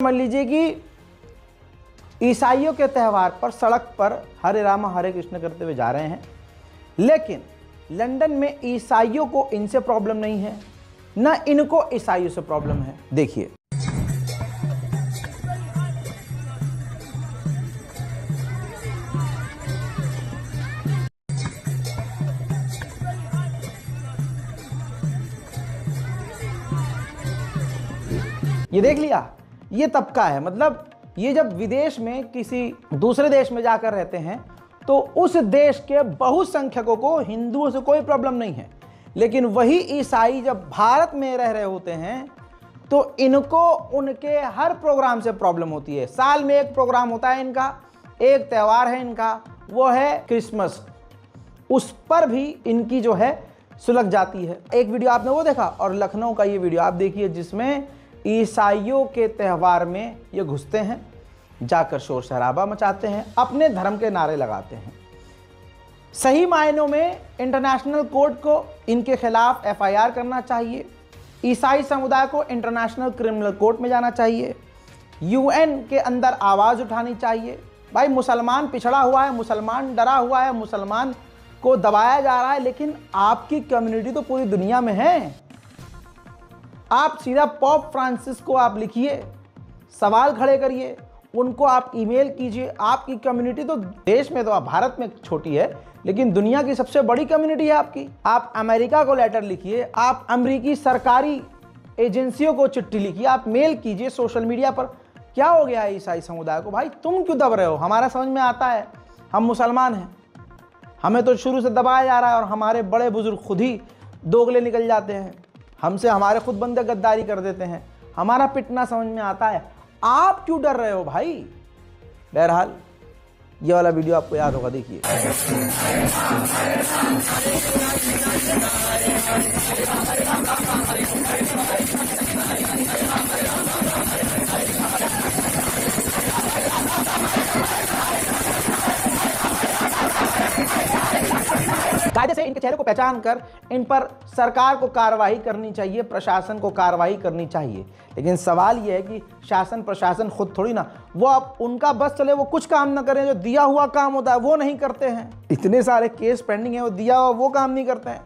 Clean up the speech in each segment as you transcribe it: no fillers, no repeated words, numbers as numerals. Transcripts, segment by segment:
समझ लीजिए कि ईसाइयों के त्यौहार पर सड़क पर हरे राम हरे कृष्ण करते हुए जा रहे हैं, लेकिन लंदन में ईसाइयों को इनसे प्रॉब्लम नहीं है, न इनको ईसाइयों से प्रॉब्लम है। देखिए, ये देख लिया, ये तबका है। मतलब ये जब विदेश में किसी दूसरे देश में जाकर रहते हैं तो उस देश के बहुसंख्यकों को हिंदुओं से कोई प्रॉब्लम नहीं है, लेकिन वही ईसाई जब भारत में रह रहे होते हैं तो इनको उनके हर प्रोग्राम से प्रॉब्लम होती है। साल में एक प्रोग्राम होता है इनका, एक त्यौहार है इनका, वो है क्रिसमस, उस पर भी इनकी जो है सुलग जाती है। एक वीडियो आपने वो देखा, और लखनऊ का ये वीडियो आप देखिए जिसमें ईसाइयों के त्यौहार में ये घुसते हैं, जाकर शोर शराबा मचाते हैं, अपने धर्म के नारे लगाते हैं। सही मायनों में इंटरनेशनल कोर्ट को इनके खिलाफ एफआईआर करना चाहिए, ईसाई समुदाय को इंटरनेशनल क्रिमिनल कोर्ट में जाना चाहिए, यूएन के अंदर आवाज़ उठानी चाहिए। भाई मुसलमान पिछड़ा हुआ है, मुसलमान डरा हुआ है, मुसलमान को दबाया जा रहा है, लेकिन आपकी कम्युनिटी तो पूरी दुनिया में है। आप सीधा पॉप फ्रांसिस को आप लिखिए, सवाल खड़े करिए, उनको आप ईमेल कीजिए। आपकी कम्युनिटी तो देश में तो आप भारत में छोटी है, लेकिन दुनिया की सबसे बड़ी कम्युनिटी है आपकी। आप अमेरिका को लेटर लिखिए, आप अमेरिकी सरकारी एजेंसियों को चिट्ठी लिखिए, आप मेल कीजिए सोशल मीडिया पर। क्या हो गया है ईसाई समुदाय को? भाई तुम क्यों दब रहे हो? हमारा समझ में आता है, हम मुसलमान हैं, हमें तो शुरू से दबाया जा रहा है, और हमारे बड़े बुजुर्ग खुद ही दोगले निकल जाते हैं, हमसे हमारे खुद बंदे गद्दारी कर देते हैं, हमारा पिटना समझ में आता है। आप क्यों डर रहे हो भाई? बहरहाल ये वाला वीडियो आपको याद होगा, देखिए। कायदे से इनके चेहरे को पहचान कर इन पर सरकार को कार्रवाई करनी चाहिए, प्रशासन को कार्रवाई करनी चाहिए। लेकिन सवाल यह है कि शासन प्रशासन खुद थोड़ी ना, वो अब उनका बस चले वो कुछ काम ना करें, जो दिया हुआ काम होता है वो नहीं करते हैं। इतने सारे केस पेंडिंग है, वो दिया हुआ वो काम नहीं करते हैं,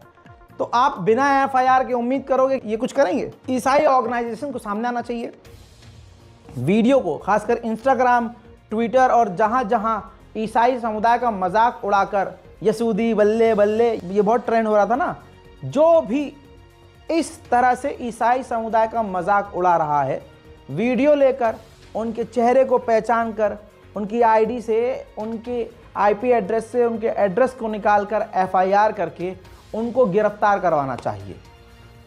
तो आप बिना एफआईआर के उम्मीद करोगे ये कुछ करेंगे? ईसाई ऑर्गेनाइजेशन को सामने आना चाहिए, वीडियो को खासकर इंस्टाग्राम, ट्विटर और जहां जहां ईसाई समुदाय का मजाक उड़ाकर यसूदी बल्ले बल्ले, ये बहुत ट्रेंड हो रहा था ना, जो भी इस तरह से ईसाई समुदाय का मजाक उड़ा रहा है, वीडियो लेकर उनके चेहरे को पहचान कर, उनकी आईडी से, उनके आईपी एड्रेस से उनके एड्रेस को निकालकर एफआईआर करके उनको गिरफ्तार करवाना चाहिए,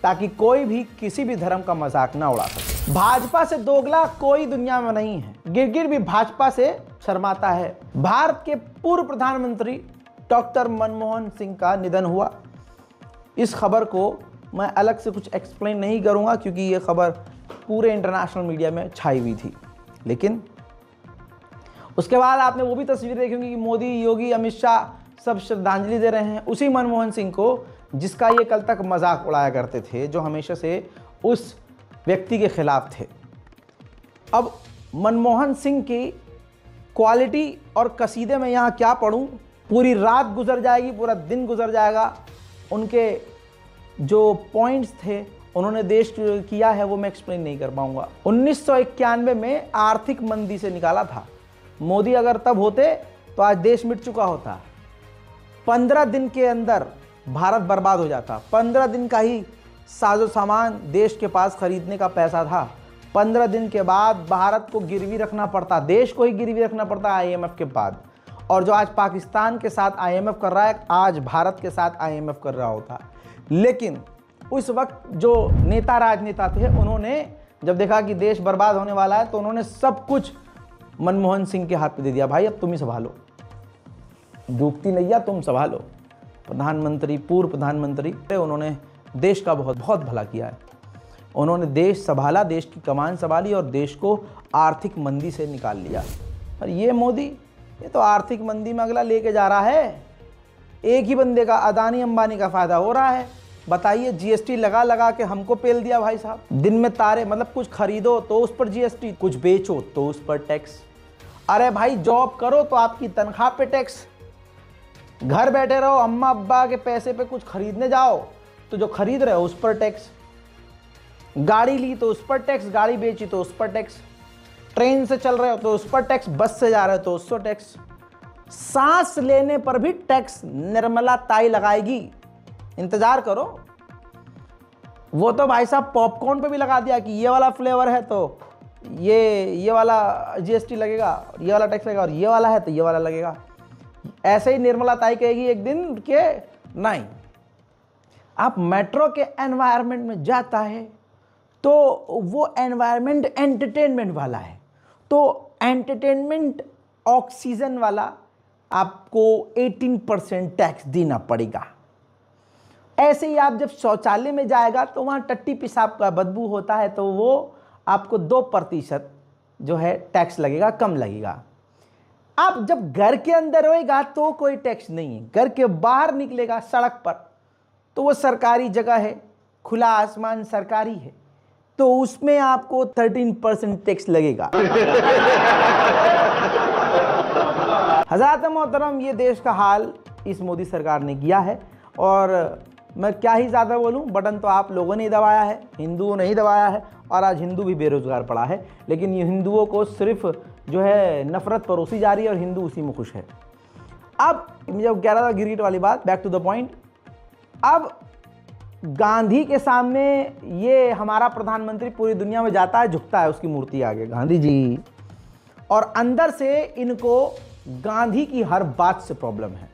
ताकि कोई भी किसी भी धर्म का मजाक ना उड़ा सके। भाजपा से दोगला कोई दुनिया में नहीं है। गिरगिट भी भाजपा से शर्माता है। भारत के पूर्व प्रधानमंत्री डॉक्टर मनमोहन सिंह का निधन हुआ। इस खबर को मैं अलग से कुछ एक्सप्लेन नहीं करूंगा, क्योंकि ये खबर पूरे इंटरनेशनल मीडिया में छाई हुई थी। लेकिन उसके बाद आपने वो भी तस्वीर देखी होंगी कि मोदी, योगी, अमित शाह सब श्रद्धांजलि दे रहे हैं उसी मनमोहन सिंह को, जिसका ये कल तक मजाक उड़ाया करते थे, जो हमेशा से उस व्यक्ति के खिलाफ थे। अब मनमोहन सिंह की क्वालिटी और कसीदे में यहाँ क्या पढ़ूँ, पूरी रात गुजर जाएगी, पूरा दिन गुजर जाएगा। उनके जो पॉइंट्स थे उन्होंने देश किया है वो मैं एक्सप्लेन नहीं कर पाऊंगा। 1991 में आर्थिक मंदी से निकाला था। मोदी अगर तब होते तो आज देश मिट चुका होता। 15 दिन के अंदर भारत बर्बाद हो जाता। 15 दिन का ही साजो सामान देश के पास खरीदने का पैसा था। 15 दिन के बाद भारत को गिरवी रखना पड़ता, देश को ही गिरवी रखना पड़ता आईएमएफ के बाद। और जो आज पाकिस्तान के साथ आईएमएफ कर रहा है, आज भारत के साथ आईएमएफ कर रहा होता। लेकिन उस वक्त जो नेता राजनेता थे, उन्होंने जब देखा कि देश बर्बाद होने वाला है तो उन्होंने सब कुछ मनमोहन सिंह के हाथ पे दे दिया। भाई अब तुम ही संभालो, डूबती नैया तुम संभालो। प्रधानमंत्री, पूर्व प्रधानमंत्री, उन्होंने देश का बहुत बहुत भला किया है। उन्होंने देश संभाला, देश की कमान संभाली और देश को आर्थिक मंदी से निकाल लिया। और ये मोदी, ये तो आर्थिक मंदी में अगला लेके जा रहा है। एक ही बंदे का, अदानी अंबानी का फ़ायदा हो रहा है, बताइए, जीएसटी लगा लगा के हमको पेल दिया भाई साहब। दिन में तारे, मतलब कुछ खरीदो तो उस पर जीएसटी, कुछ बेचो तो उस पर टैक्स। अरे भाई जॉब करो तो आपकी तनख्वाह पे टैक्स, घर बैठे रहो, अम्मा अब्बा के पैसे पे कुछ खरीदने जाओ तो जो खरीद रहे हो उस पर टैक्स, गाड़ी ली तो उस पर टैक्स, गाड़ी बेची तो उस पर टैक्स, ट्रेन से चल रहे हो तो उस पर टैक्स, बस से जा रहे हो तो उस पर टैक्स, सांस लेने पर भी टैक्स निर्मला ताई लगाएगी, इंतजार करो। वो तो भाई साहब पॉपकॉर्न पे भी लगा दिया कि ये वाला फ्लेवर है तो ये वाला जीएसटी लगेगा, ये वाला टैक्स लगेगा, और ये वाला है तो ये वाला लगेगा। ऐसे ही निर्मला ताई कहेगी एक दिन के नहीं, आप मेट्रो के एनवायरनमेंट में जाता है तो वो एनवायरनमेंट एंटरटेनमेंट वाला है, तो एंटरटेनमेंट ऑक्सीजन वाला आपको 18% टैक्स देना पड़ेगा। ऐसे ही आप जब शौचालय में जाएगा तो वहाँ टट्टी पेशाब का बदबू होता है तो वो आपको 2% जो है टैक्स लगेगा, कम लगेगा। आप जब घर के अंदर होएगा तो कोई टैक्स नहीं है, घर के बाहर निकलेगा सड़क पर तो वो सरकारी जगह है, खुला आसमान सरकारी है, तो उसमें आपको 13% टैक्स लगेगा। हज़रात मोहतरम, ये देश का हाल इस मोदी सरकार ने किया है, और मैं क्या ही ज़्यादा बोलूं, बटन तो आप लोगों ने ही दबाया है, हिंदुओं ने ही दबाया है, और आज हिंदू भी बेरोज़गार पड़ा है। लेकिन ये हिंदुओं को सिर्फ जो है नफ़रत परोसी जा रही है और हिंदू उसी में खुश है। अब जब कह रहा था गिरगिट वाली बात, बैक टू द पॉइंट, अब गांधी के सामने ये हमारा प्रधानमंत्री पूरी दुनिया में जाता है, झुकता है उसकी मूर्ति आगे, गांधी जी, और अंदर से इनको गांधी की हर बात से प्रॉब्लम है।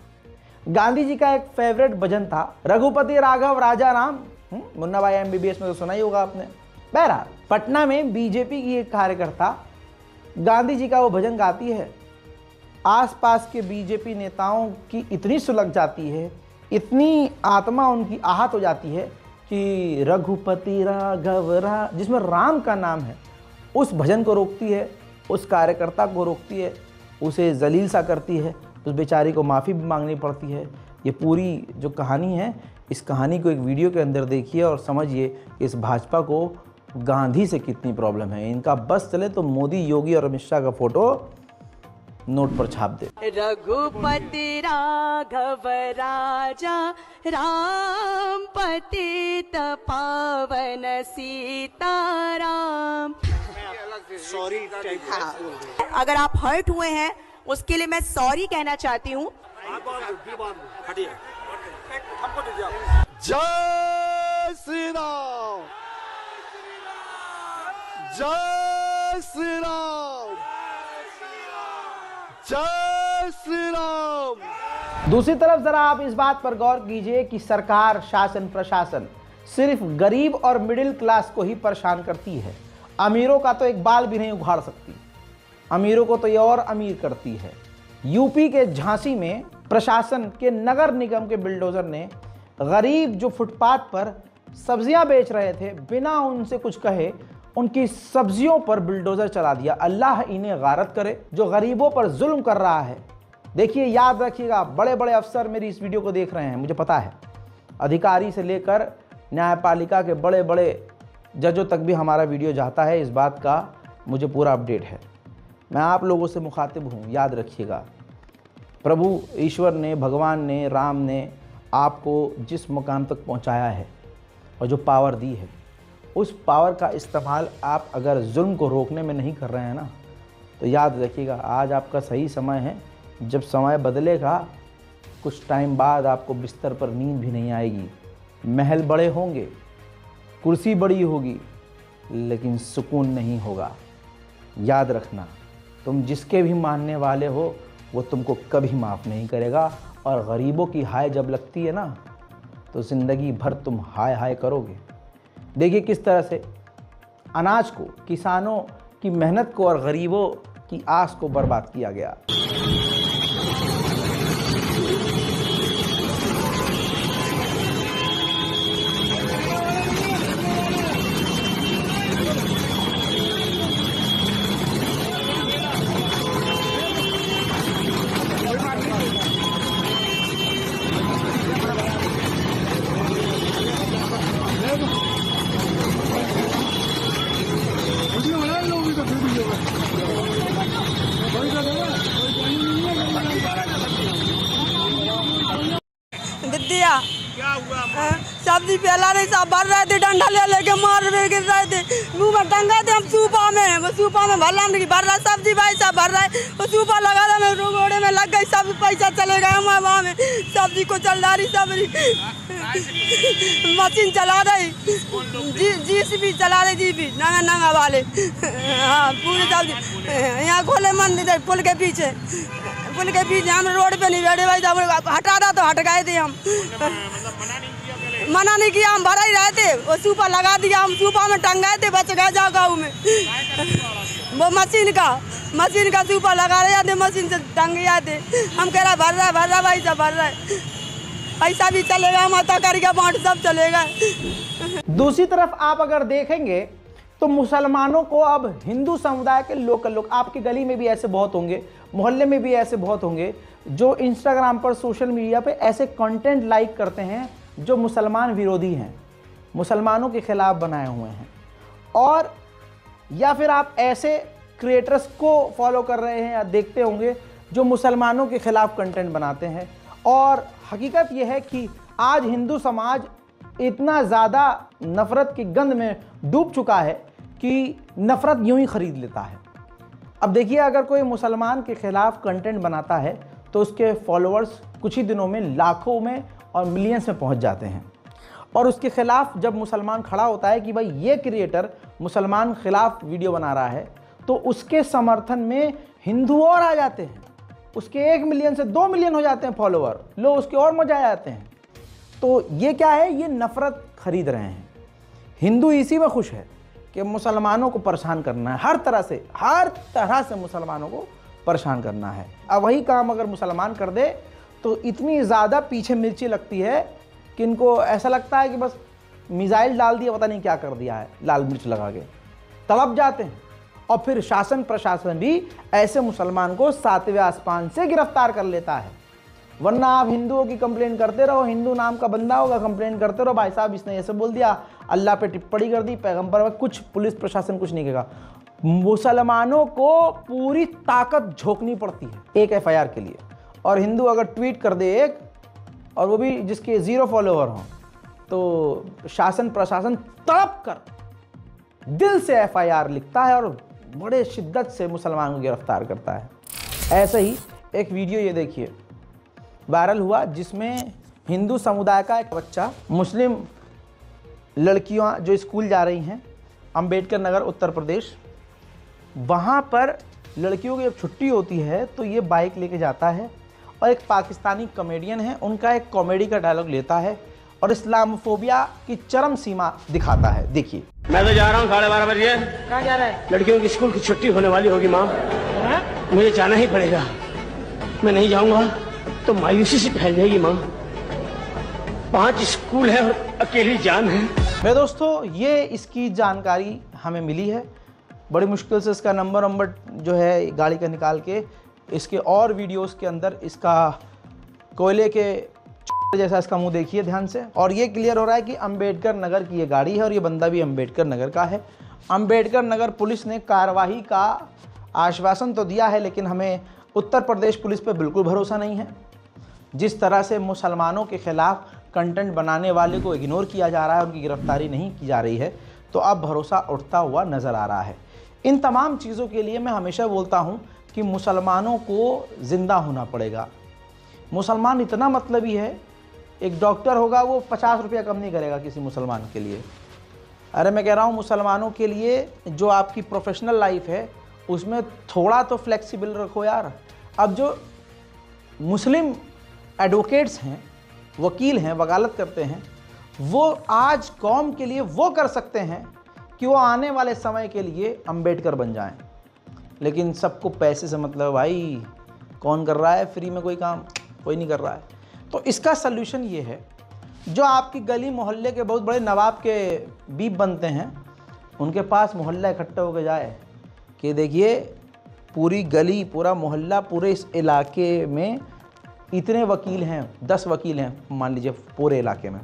गांधी जी का एक फेवरेट भजन था, रघुपति राघव राजा राम, मुन्ना भाई MBBS में तो सुना ही होगा आपने। बहरहाल, पटना में बीजेपी की एक कार्यकर्ता गांधी जी का वो भजन गाती है, आसपास के बीजेपी नेताओं की इतनी सुलग जाती है, इतनी आत्मा उनकी आहत हो जाती है कि रघुपति राघव जिसमें राम का नाम है, उस भजन को रोकती है, उस कार्यकर्ता को रोकती है, उसे जलील सा करती है, उस बेचारी को माफ़ी भी मांगनी पड़ती है। ये पूरी जो कहानी है, इस कहानी को एक वीडियो के अंदर देखिए और समझिए कि इस भाजपा को गांधी से कितनी प्रॉब्लम है। इनका बस चले तो मोदी, योगी और अमित शाह का फोटो नोट पर छाप दे। रघुपति राघव राजा राम, पतित पावन सीताराम। सॉरी, हाँ, अगर आप हर्ट हुए हैं उसके लिए मैं सॉरी कहना चाहती हूँ। जय श्री राम, जय श्री राम, जय श्री राम। दूसरी तरफ जरा आप इस बात पर गौर कीजिए कि सरकार, शासन, प्रशासन सिर्फ गरीब और मिडिल क्लास को ही परेशान करती है। अमीरों का तो एक बाल भी नहीं उखाड़ सकती, अमीरों को तो ये और अमीर करती है। यूपी के झांसी में प्रशासन के नगर निगम के बिल्डोजर ने गरीब जो फुटपाथ पर सब्जियां बेच रहे थे, बिना उनसे कुछ कहे उनकी सब्जियों पर बिल्डोजर चला दिया। अल्लाह इन्हें गारत करे जो गरीबों पर जुल्म कर रहा है। देखिए, याद रखिएगा, बड़े बड़े अफसर मेरी इस वीडियो को देख रहे हैं, मुझे पता है, अधिकारी से लेकर न्यायपालिका के बड़े बड़े जजों तक भी हमारा वीडियो जाता है, इस बात का मुझे पूरा अपडेट है। मैं आप लोगों से मुखातिब हूँ, याद रखिएगा, प्रभु ईश्वर ने, भगवान ने, राम ने आपको जिस मुकाम तक पहुँचाया है और जो पावर दी है, उस पावर का इस्तेमाल आप अगर जुल्म को रोकने में नहीं कर रहे हैं ना, तो याद रखिएगा, आज आपका सही समय है। जब समय बदलेगा, कुछ टाइम बाद आपको बिस्तर पर नींद भी नहीं आएगी। महल बड़े होंगे, कुर्सी बड़ी होगी, लेकिन सुकून नहीं होगा। याद रखना, तुम जिसके भी मानने वाले हो वो तुमको कभी माफ़ नहीं करेगा, और गरीबों की हाय जब लगती है ना, तो ज़िंदगी भर तुम हाय हाय करोगे। देखिए किस तरह से अनाज को, किसानों की मेहनत को और गरीबों की आस को बर्बाद किया गया। सब्जी फैला रहे सब भर रहे थे, डंडा ले लेके मार गिर रहे थे, मुंह में टंगा थे हम सूपा में, वो सूपा में भर रहा सब्जी भाई सब भर रहा है, वो सूपा लगा रहा मैं रोड़े में लग गई, सब पैसा चले गए हमारे वहाँ में, सब्जी को चल रही सब्जी मशीन चला रही, जीसीबी चला रही, जीपी नंगा वाले, हाँ पूरी सब्जी यहाँ खोले मंदिर पुल के पीछे हम रोड पे नहीं बैठे भाई, हटा रहा तो हट गए थे हम, मना नहीं किया, हम भरा ही रहे थे, वो सूपा लगा दिया, हम सूपा में टंगाए थे, बच गए जाओ गाँव में, वो मशीन का सूपा लगा रहे थे, मशीन से टंग गए थे, हम कह रहा भर रहा भाई सब भर रहा है, पैसा भी चलेगा, माता करके बांट सब चलेगा। दूसरी तरफ आप अगर देखेंगे तो मुसलमानों को अब हिंदू समुदाय के लोकल लोग, आपकी गली में भी ऐसे बहुत होंगे, मोहल्ले में भी ऐसे बहुत होंगे जो इंस्टाग्राम पर सोशल मीडिया पे ऐसे कंटेंट लाइक करते हैं जो मुसलमान विरोधी हैं, मुसलमानों के खिलाफ बनाए हुए हैं, और या फिर आप ऐसे क्रिएटर्स को फॉलो कर रहे हैं या देखते होंगे जो मुसलमानों के खिलाफ कंटेंट बनाते हैं। और हकीकत यह है कि आज हिंदू समाज इतना ज़्यादा नफ़रत की गंध में डूब चुका है कि नफ़रत यूं ही ख़रीद लेता है। अब देखिए, अगर कोई मुसलमान के ख़िलाफ़ कंटेंट बनाता है तो उसके फॉलोअर्स कुछ ही दिनों में लाखों में और मिलियंस में पहुंच जाते हैं, और उसके ख़िलाफ़ जब मुसलमान खड़ा होता है कि भाई ये क्रिएटर मुसलमान ख़िलाफ़ वीडियो बना रहा है, तो उसके समर्थन में हिंदू और आ जाते हैं, उसके 1 मिलियन से 2 मिलियन हो जाते हैं फॉलोअर, लोग उसके और मजा आ जाते हैं। तो ये क्या है, ये नफ़रत खरीद रहे हैं। हिंदू इसी में खुश है कि मुसलमानों को परेशान करना है, हर तरह से मुसलमानों को परेशान करना है। अब वही काम अगर मुसलमान कर दे तो इतनी ज़्यादा पीछे मिर्ची लगती है कि इनको ऐसा लगता है कि बस मिसाइल डाल दिया, पता नहीं क्या कर दिया है, लाल मिर्च लगा के तड़प जाते हैं। और फिर शासन प्रशासन भी ऐसे मुसलमान को 7वें आसमान से गिरफ्तार कर लेता है। वरना आप हिंदुओं की कंप्लेन करते रहो, हिंदू नाम का बंदा होगा, कंप्लेन करते रहो, भाई साहब इसने ऐसे बोल दिया, अल्लाह पे टिप्पणी कर दी, पैगंबर पर, कुछ पुलिस प्रशासन कुछ नहीं कहेगा। मुसलमानों को पूरी ताकत झोंकनी पड़ती है एक FIR के लिए, और हिंदू अगर ट्वीट कर दे एक, और वो भी जिसके 0 फॉलोवर हों, तो शासन प्रशासन तड़प कर दिल से FIR लिखता है और बड़े शिद्दत से मुसलमान को गिरफ्तार करता है। ऐसे ही एक वीडियो ये देखिए वायरल हुआ, जिसमें हिंदू समुदाय का एक बच्चा, मुस्लिम लड़कियां जो स्कूल जा रही हैं, अंबेडकर नगर उत्तर प्रदेश, वहाँ पर लड़कियों की जब छुट्टी होती है तो ये बाइक लेके जाता है, और एक पाकिस्तानी कॉमेडियन है, उनका एक कॉमेडी का डायलॉग लेता है और इस्लामोफोबिया की चरम सीमा दिखाता है। देखिए, मैं तो जा रहा हूँ 12:30 बजे। कहाँ जा रहा है? लड़कियों की स्कूल की छुट्टी होने वाली होगी माँ, मुझे जाना ही पड़ेगा, मैं नहीं जाऊंगा तो मायूसी से फैल जाएगी माँ। 5 स्कूल है और अकेली जान है। मेरे दोस्तों, ये इसकी जानकारी हमें मिली है, बड़ी मुश्किल से इसका नंबर जो है गाड़ी का निकाल के, इसके और वीडियोस के अंदर इसका कोयले के जैसा इसका मुंह देखिए ध्यान से, और ये क्लियर हो रहा है कि अंबेडकर नगर की ये गाड़ी है और ये बंदा भी अंबेडकर नगर का है। अंबेडकर नगर पुलिस ने कार्रवाई का आश्वासन तो दिया है, लेकिन हमें उत्तर प्रदेश पुलिस पे बिल्कुल भरोसा नहीं है। जिस तरह से मुसलमानों के खिलाफ कंटेंट बनाने वाले को इग्नोर किया जा रहा है, उनकी गिरफ्तारी नहीं की जा रही है, तो अब भरोसा उठता हुआ नज़र आ रहा है। इन तमाम चीज़ों के लिए मैं हमेशा बोलता हूँ कि मुसलमानों को ज़िंदा होना पड़ेगा। मुसलमान इतना मतलबी है, एक डॉक्टर होगा वो 50 रुपया कम नहीं करेगा किसी मुसलमान के लिए। अरे मैं कह रहा हूँ, मुसलमानों के लिए जो आपकी प्रोफेशनल लाइफ है उसमें थोड़ा तो फ्लेक्सिबल रखो यार। अब जो मुस्लिम एडवोकेट्स हैं, वकील हैं, वकालत करते हैं, वो आज कौम के लिए वो कर सकते हैं कि वो आने वाले समय के लिए अंबेडकर बन जाएं। लेकिन सबको पैसे से मतलब है भाई, कौन कर रहा है फ्री में कोई काम? कोई नहीं कर रहा है। तो इसका सल्यूशन ये है, जो आपकी गली मोहल्ले के बहुत बड़े नवाब के बीप बनते हैं, उनके पास मोहल्ला इकट्ठा होकर जाए कि देखिए पूरी गली, पूरा मोहल्ला, पूरे इस इलाके में इतने वकील हैं, 10 वकील हैं मान लीजिए पूरे इलाके में,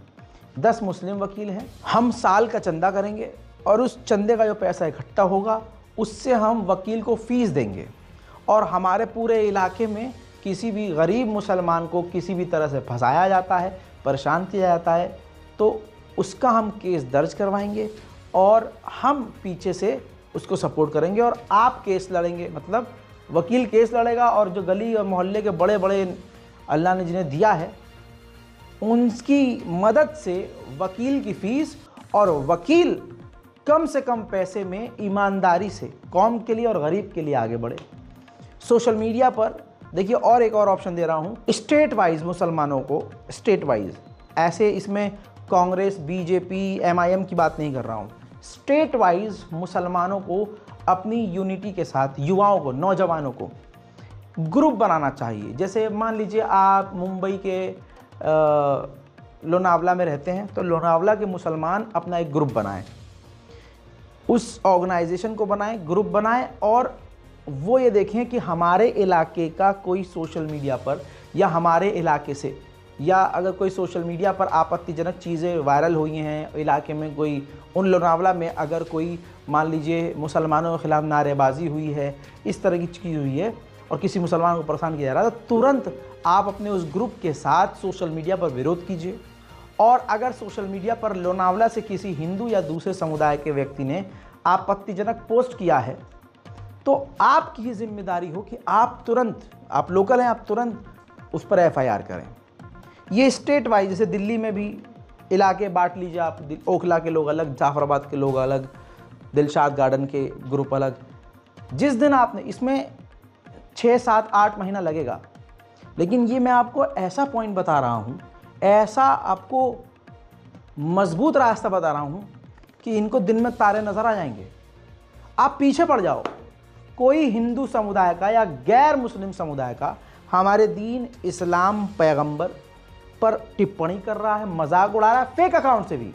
10 मुस्लिम वकील हैं, हम साल का चंदा करेंगे और उस चंदे का जो पैसा इकट्ठा होगा उससे हम वकील को फ़ीस देंगे, और हमारे पूरे इलाके में किसी भी गरीब मुसलमान को किसी भी तरह से फंसाया जाता है, परेशान किया जाता है तो उसका हम केस दर्ज करवाएंगे और हम पीछे से उसको सपोर्ट करेंगे और आप केस लड़ेंगे, मतलब वकील केस लड़ेगा और जो गली और मोहल्ले के बड़े बड़े अल्लाह ने जिन्हें दिया है उनकी मदद से वकील की फ़ीस, और वकील कम से कम पैसे में ईमानदारी से कौम के लिए और गरीब के लिए आगे बढ़े। सोशल मीडिया पर देखिए और एक और ऑप्शन दे रहा हूँ, स्टेट वाइज मुसलमानों को, स्टेट वाइज, ऐसे इसमें कांग्रेस बीजेपी MIM की बात नहीं कर रहा हूँ, स्टेट वाइज मुसलमानों को अपनी यूनिटी के साथ युवाओं को, नौजवानों को ग्रुप बनाना चाहिए। जैसे मान लीजिए आप मुंबई के लोनावला में रहते हैं तो लोनावला के मुसलमान अपना एक ग्रुप बनाएं, उस ऑर्गेनाइजेशन को बनाएं, ग्रुप बनाएं और वो ये देखें कि हमारे इलाके का कोई सोशल मीडिया पर या हमारे इलाके से, या अगर कोई सोशल मीडिया पर आपत्तिजनक चीज़ें वायरल हुई हैं इलाके में, कोई उन लोनावला में अगर कोई मान लीजिए मुसलमानों के ख़िलाफ़ नारेबाजी हुई है, इस तरह की चीज़ हुई है और किसी मुसलमान को परेशान किया जा रहा है, तो तुरंत आप अपने उस ग्रुप के साथ सोशल मीडिया पर विरोध कीजिए। और अगर सोशल मीडिया पर लोनावला से किसी हिंदू या दूसरे समुदाय के व्यक्ति ने आपत्तिजनक पोस्ट किया है तो आपकी ही जिम्मेदारी हो कि आप तुरंत, आप लोकल हैं, आप तुरंत उस पर FIR करें। ये स्टेट वाइज, जैसे दिल्ली में भी इलाके बांट लीजिए आप, ओखला के लोग अलग, जाफराबाद के लोग अलग, दिलशाद गार्डन के ग्रुप अलग। जिस दिन आपने, इसमें 6, 7, 8 महीना लगेगा, लेकिन ये मैं आपको ऐसा पॉइंट बता रहा हूँ, ऐसा आपको मजबूत रास्ता बता रहा हूँ कि इनको दिन में तारे नज़र आ जाएंगे। आप पीछे पड़ जाओ, कोई हिंदू समुदाय का या गैर मुस्लिम समुदाय का हमारे दीन इस्लाम पैगंबर पर टिप्पणी कर रहा है, मजाक उड़ा रहा है, फेक अकाउंट से भी,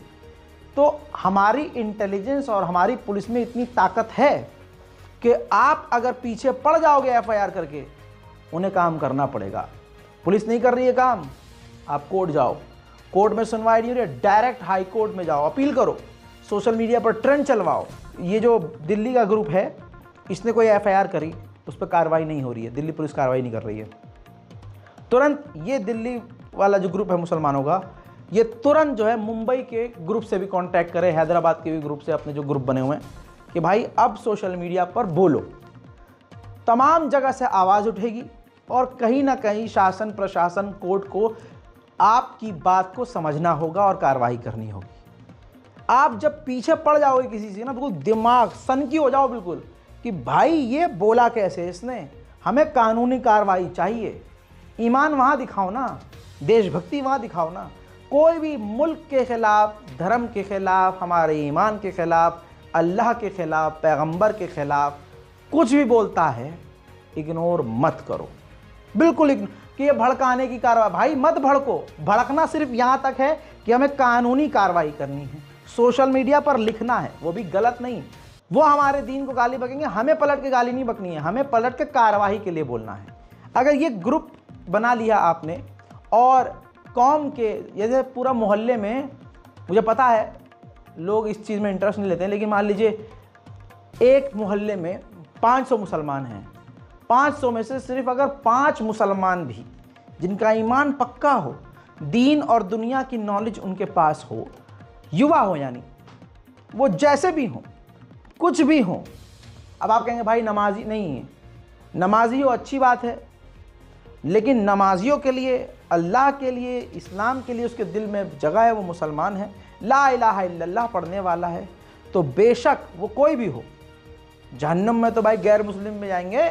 तो हमारी इंटेलिजेंस और हमारी पुलिस में इतनी ताकत है कि आप अगर पीछे पड़ जाओगे FIR करके, उन्हें काम करना पड़ेगा। पुलिस नहीं कर रही है काम, आप कोर्ट जाओ, कोर्ट में सुनवाई नहीं हो रही है, डायरेक्ट हाई कोर्ट में जाओ, अपील करो, सोशल मीडिया पर ट्रेंड चलवाओ। ये जो दिल्ली का ग्रुप है, इसने कोई FIR करी, उस पर कार्रवाई नहीं हो रही है, दिल्ली पुलिस कार्रवाई नहीं कर रही है। तुरंत ये दिल्ली वाला जो ग्रुप है मुसलमानों का, ये तुरंत जो है मुंबई के ग्रुप से भी कांटेक्ट करे, हैदराबाद के भी ग्रुप से, अपने जो ग्रुप बने हुए हैं, कि भाई अब सोशल मीडिया पर बोलो। तमाम जगह से आवाज़ उठेगी और कहीं ना कहीं शासन प्रशासन कोर्ट को आपकी बात को समझना होगा और कार्रवाई करनी होगी। आप जब पीछे पड़ जाओगे किसी से ना, बिल्कुल दिमाग सनकी हो जाओ बिल्कुल कि भाई ये बोला कैसे इसने, हमें कानूनी कार्रवाई चाहिए। ईमान वहाँ दिखाओ ना, देशभक्ति वहाँ दिखाओ ना। कोई भी मुल्क के ख़िलाफ़, धर्म के ख़िलाफ़, हमारे ईमान के ख़िलाफ़, अल्लाह के ख़िलाफ़, पैगंबर के ख़िलाफ़ कुछ भी बोलता है, इग्नोर मत करो, बिल्कुल कि ये भड़काने की कार्रवाई, भाई मत भड़को। भड़कना सिर्फ यहाँ तक है कि हमें कानूनी कार्रवाई करनी है, सोशल मीडिया पर लिखना है, वो भी गलत नहीं। वो हमारे दीन को गाली बकेंगे, हमें पलट के गाली नहीं बकनी है, हमें पलट के कार्रवाई के लिए बोलना है। अगर ये ग्रुप बना लिया आपने और कौम के, जैसे पूरा मोहल्ले में, मुझे पता है लोग इस चीज़ में इंटरेस्ट नहीं लेते हैं, लेकिन मान लीजिए एक मोहल्ले में 500 मुसलमान हैं, 500 में से सिर्फ अगर 5 मुसलमान भी जिनका ईमान पक्का हो, दीन और दुनिया की नॉलेज उनके पास हो, युवा हो, यानी वो जैसे भी हों, कुछ भी हों। अब आप कहेंगे भाई नमाजी नहीं है, नमाजी हो अच्छी बात है, लेकिन नमाजियों के लिए, अल्लाह के लिए, इस्लाम के लिए उसके दिल में जगह है, वो मुसलमान है, ला इलाहा इल्लल्लाह पढ़ने वाला है, तो बेशक वो कोई भी हो। जहन्नम में तो भाई गैर मुस्लिम में जाएंगे,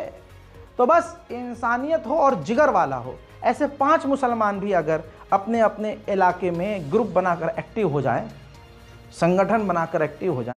तो बस इंसानियत हो और जिगर वाला हो। ऐसे 5 मुसलमान भी अगर अपने अपने इलाके में ग्रुप बनाकर एक्टिव हो जाएं, संगठन बनाकर एक्टिव हो जाएं,